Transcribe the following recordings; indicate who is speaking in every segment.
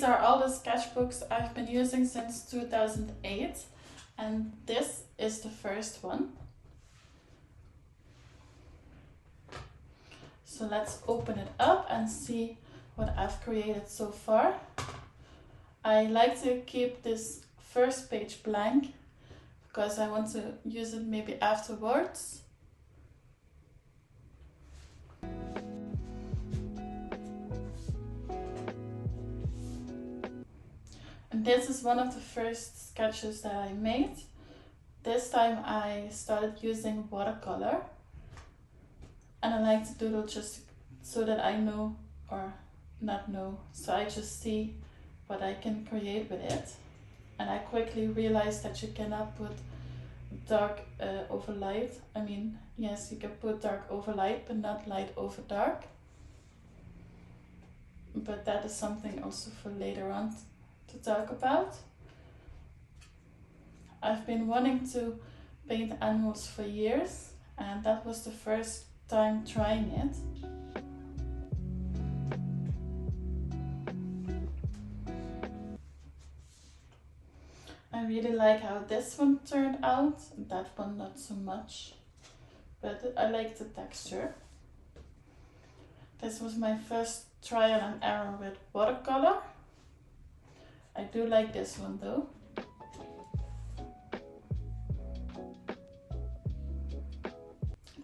Speaker 1: these are all the sketchbooks I've been using since 2008, and this is the first one. So let's open it up and see what I've created so far. I like to keep this first page blank because I want to use it maybe afterwards. And this is one of the first sketches that I made. This time I started using watercolor. And I like to doodle just so that I know, or not know, so I just see what I can create with it. And I quickly realized that you cannot put dark over light. I mean, yes, you can put dark over light, but not light over dark. But that is something also for later on to talk about. I've been wanting to paint animals for years, and that was the first time trying it. I really like how this one turned out, that one not so much, but I like the texture. This was my first trial and error with watercolor. I do like this one though.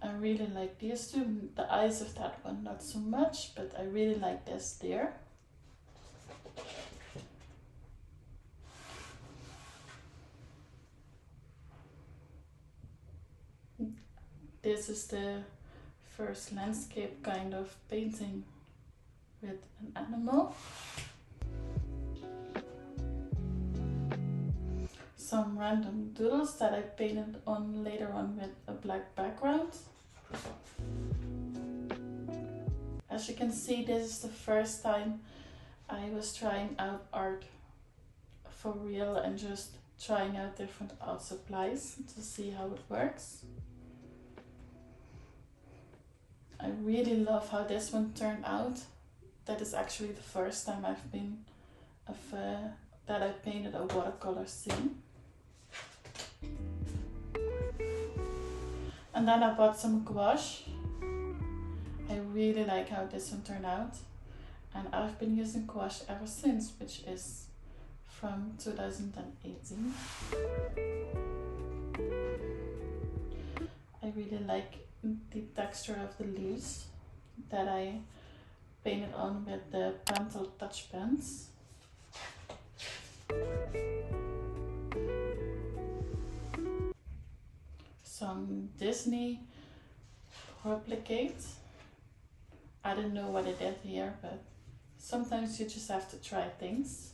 Speaker 1: I really like these two. The eyes of that one not so much, but I really like this there. This is the first landscape kind of painting with an animal. Some random doodles that I painted on later on with a black background. As you can see, this is the first time I was trying out art for real and just trying out different art supplies to see how it works. I really love how this one turned out. That is actually the first time that I painted a watercolor scene. And then I bought some gouache. I really like how this one turned out. And I've been using gouache ever since, which is from 2018. I really like the texture of the leaves that I painted on with the Pentel touch pens. Some Disney replicate. I don't know what I did here, but sometimes you just have to try things.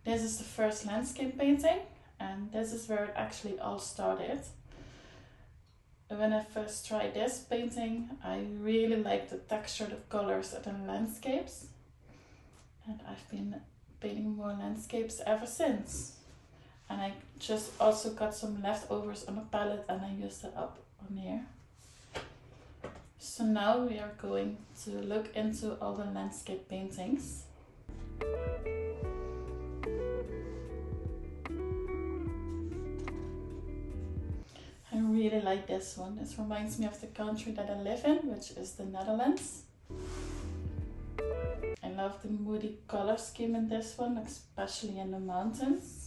Speaker 1: This is the first landscape painting, and this is where it actually all started. When I first tried this painting, I really liked the texture, the colors of the landscapes, and I've been painting more landscapes ever since. And I just also got some leftovers on a palette and I used it up on here. So now we are going to look into all the landscape paintings. I really like this one. This reminds me of the country that I live in, which is the Netherlands. I love the moody color scheme in this one, especially in the mountains.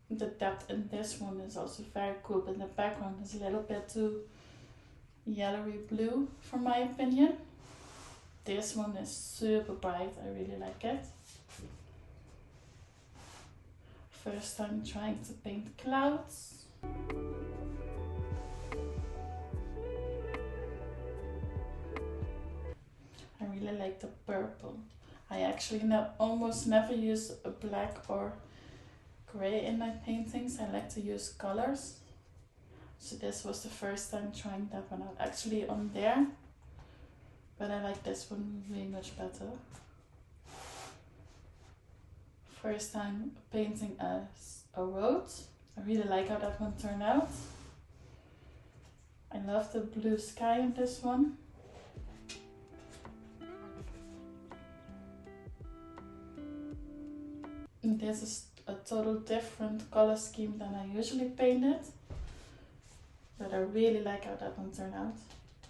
Speaker 1: The depth in this one is also very cool, but the background is a little bit too yellowy blue for my opinion. This one is super bright, I really like it. First time trying to paint clouds. I really like the purple. I actually almost never use a black or gray in my paintings. I like to use colors. So this was the first time trying that one out. Actually on there, but I like this one way much better. First time painting a road. I really like how that one turned out. I love the blue sky in this one. And this is a total different color scheme than I usually paint it. But I really like how that one turned out.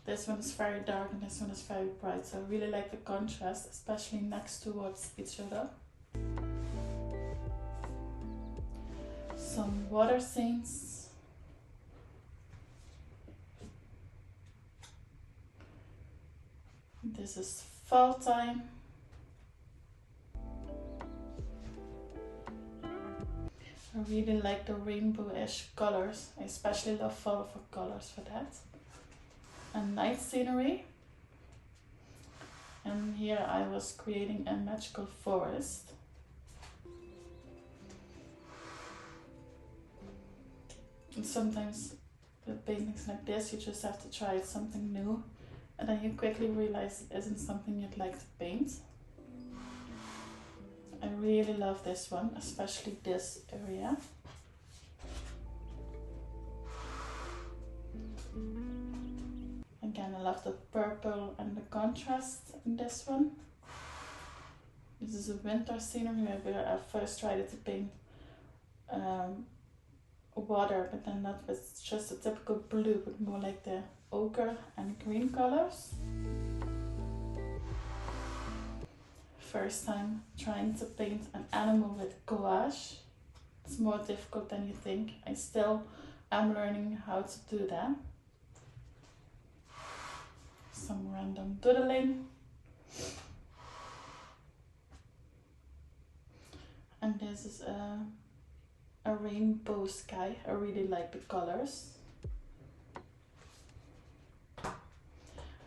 Speaker 1: This one is very dark and this one is very bright. So I really like the contrast, especially next towards each other. Some water scenes. This is fall time. I really like the rainbowish colors. I especially love fall colors for that. And night scenery. And here I was creating a magical forest. And sometimes with paintings like this you just have to try something new and then you quickly realize it isn't something you'd like to paint. I really love this one, especially this area. Again, I love the purple and the contrast in this one. This is a winter scenery where I first tried to paint water, but then not with just a typical blue, but more like the ochre and green colors. First time trying to paint an animal with gouache. It's more difficult than you think. I still am learning how to do that. Some random doodling. And this is a rainbow sky. I really like the colors.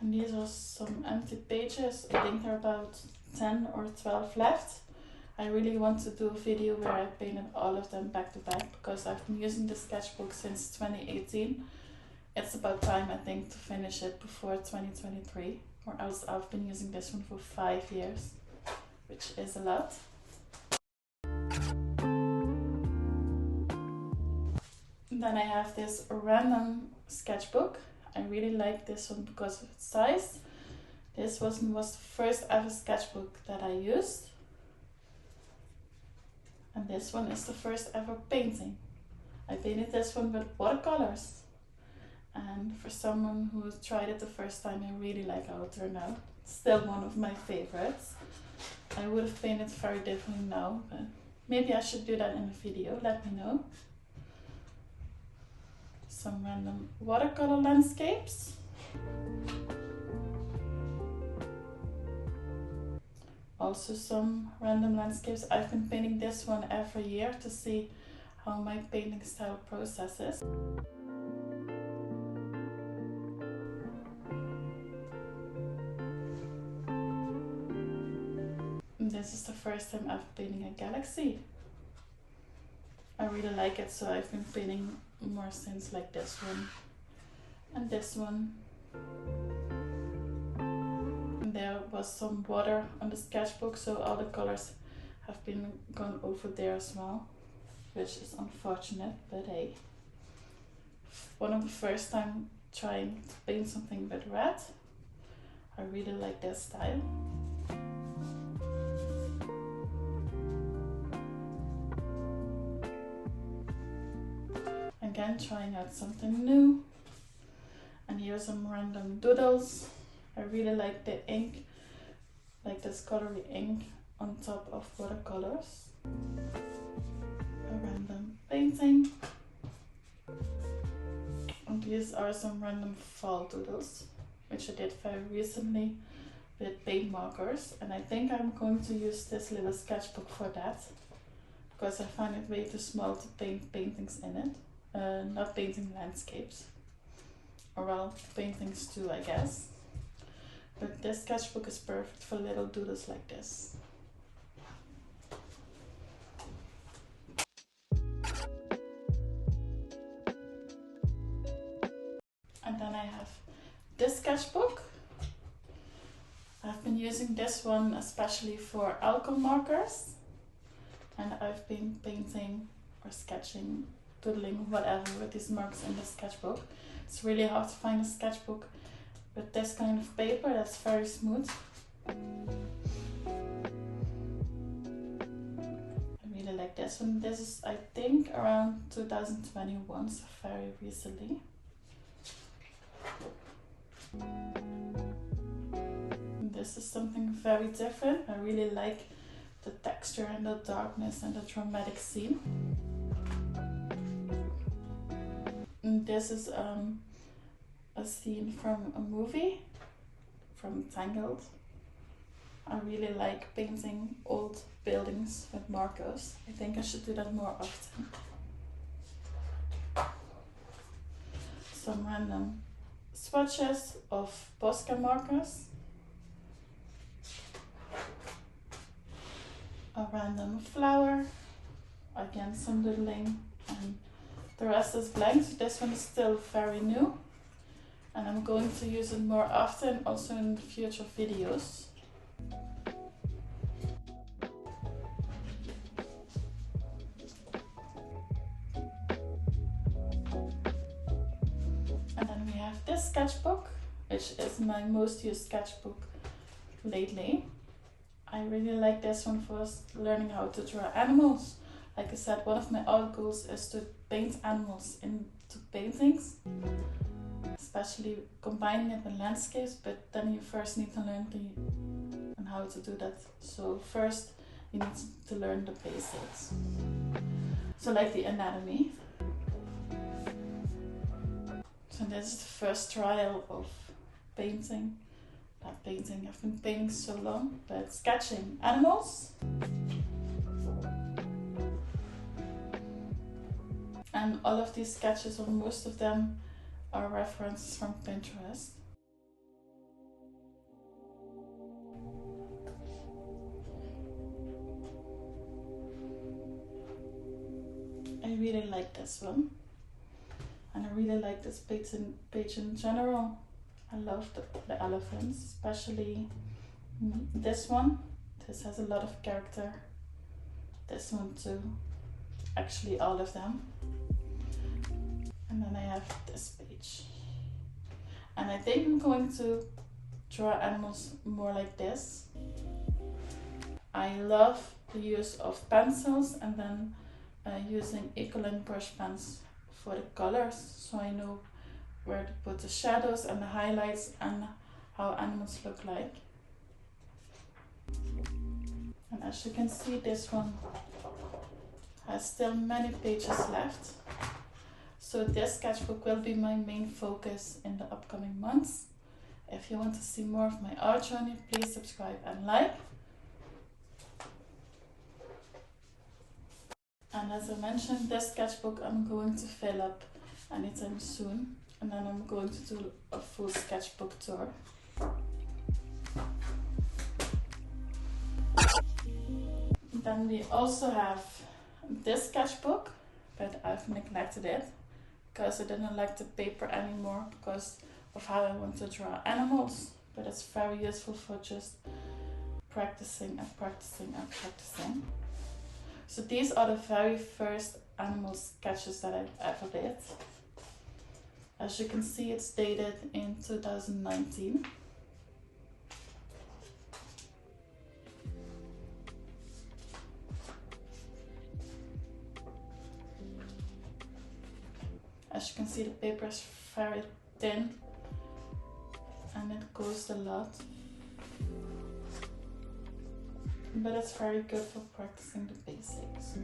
Speaker 1: And these are some empty pages. I think there are about 10 or 12 left. I really want to do a video where I painted all of them back to back because I've been using the sketchbook since 2018. It's about time, I think, to finish it before 2023, or else I've been using this one for 5 years, which is a lot. Then I have this random sketchbook. I really like this one because of its size. This was the first ever sketchbook that I used. And this one is the first ever painting. I painted this one with watercolors. And for someone who tried it the first time, I really like how it turned out. It's still one of my favorites. I would have painted very differently now, but maybe I should do that in a video, let me know. Some random watercolor landscapes. Also some random landscapes. I've been painting this one every year to see how my painting style processes. And this is the first time I've been painting a galaxy. I really like it, so I've been painting more scenes like this one and this one. And there was some water on the sketchbook, so all the colors have been gone over there as well, which is unfortunate, but hey. One of the first time trying to paint something with red. I really like that style. Again, trying out something new. And here's some random doodles. I really like the ink, like this colory ink on top of watercolors. A random painting. And these are some random fall doodles, which I did very recently with paint markers. And I think I'm going to use this little sketchbook for that, because I find it way too small to paint paintings in it. Not painting landscapes, or well, paintings too, I guess. But this sketchbook is perfect for little doodles like this. And then I have this sketchbook. I've been using this one especially for alcohol markers, and I've been painting or sketching, doodling, whatever with these marks in the sketchbook. It's really hard to find a sketchbook with this kind of paper that's very smooth. I really like this one. This is, I think, around 2021, so very recently. This is something very different. I really like the texture and the darkness and the dramatic scene. And this is a scene from a movie, from Tangled. I really like painting old buildings with markers. I think I should do that more often. Some random swatches of Posca markers. A random flower. Again, some doodling. And the rest is blank. So this one is still very new. And I'm going to use it more often, also in future videos. And then we have this sketchbook, which is my most used sketchbook lately. I really like this one for learning how to draw animals. Like I said, one of my art goals is to paint animals into paintings, especially combining it with landscapes, but then you first need to learn on how to do that. So first you need to learn the basics. So like the anatomy. So this is the first trial of painting. Not painting, I've been painting so long, but sketching animals. And all of these sketches, or most of them, are references from Pinterest. I really like this one. And I really like this page in general. I love the elephants, especially this one. This has a lot of character. This one too. Actually all of them. And then I have this page. And I think I'm going to draw animals more like this. I love the use of pencils and then using Ecolin brush pens for the colors, so I know where to put the shadows and the highlights and how animals look like. And as you can see, this one has still many pages left. So this sketchbook will be my main focus in the upcoming months. If you want to see more of my art journey, please subscribe and like. And as I mentioned, this sketchbook I'm going to fill up anytime soon. And then I'm going to do a full sketchbook tour. Then we also have this sketchbook, but I've neglected it because I didn't like the paper anymore because of how I want to draw animals. But it's very useful for just practicing and practicing and practicing. So these are the very first animal sketches that I've ever did. As you can see, it's dated in 2019. As you can see, the paper is very thin and it goes a lot. But it's very good for practicing the basics.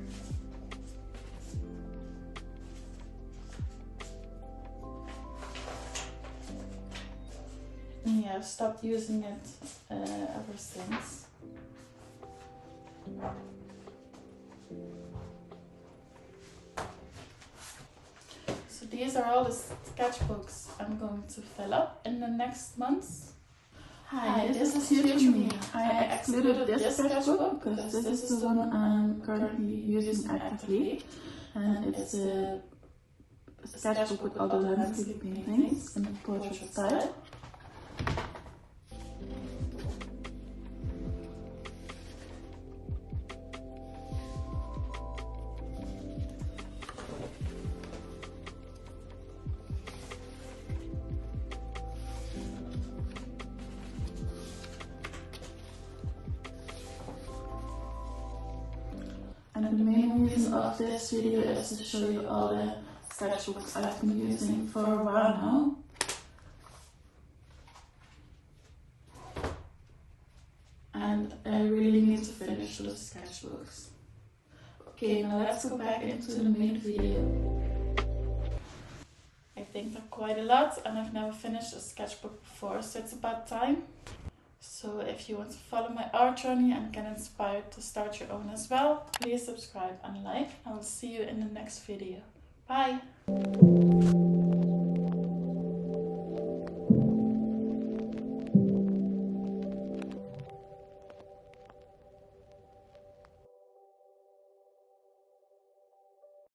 Speaker 1: Yeah, I've stopped using it ever since. So these are all the sketchbooks I'm going to fill up in the next months. Hi, this is huge for me. I excluded this sketchbook because this is the one I'm currently using actively. And it's a sketchbook with all the landscape paintings in the portrait style. And the main of this video is to show you all the sketchbooks I've been using for a while now. And I really need to finish those sketchbooks. Okay, now let's go back into the main video. I think they're quite a lot and I've never finished a sketchbook before, so it's about time. So if you want to follow my art journey and get inspired to start your own as well, please subscribe and like. I will see you in the next video. Bye!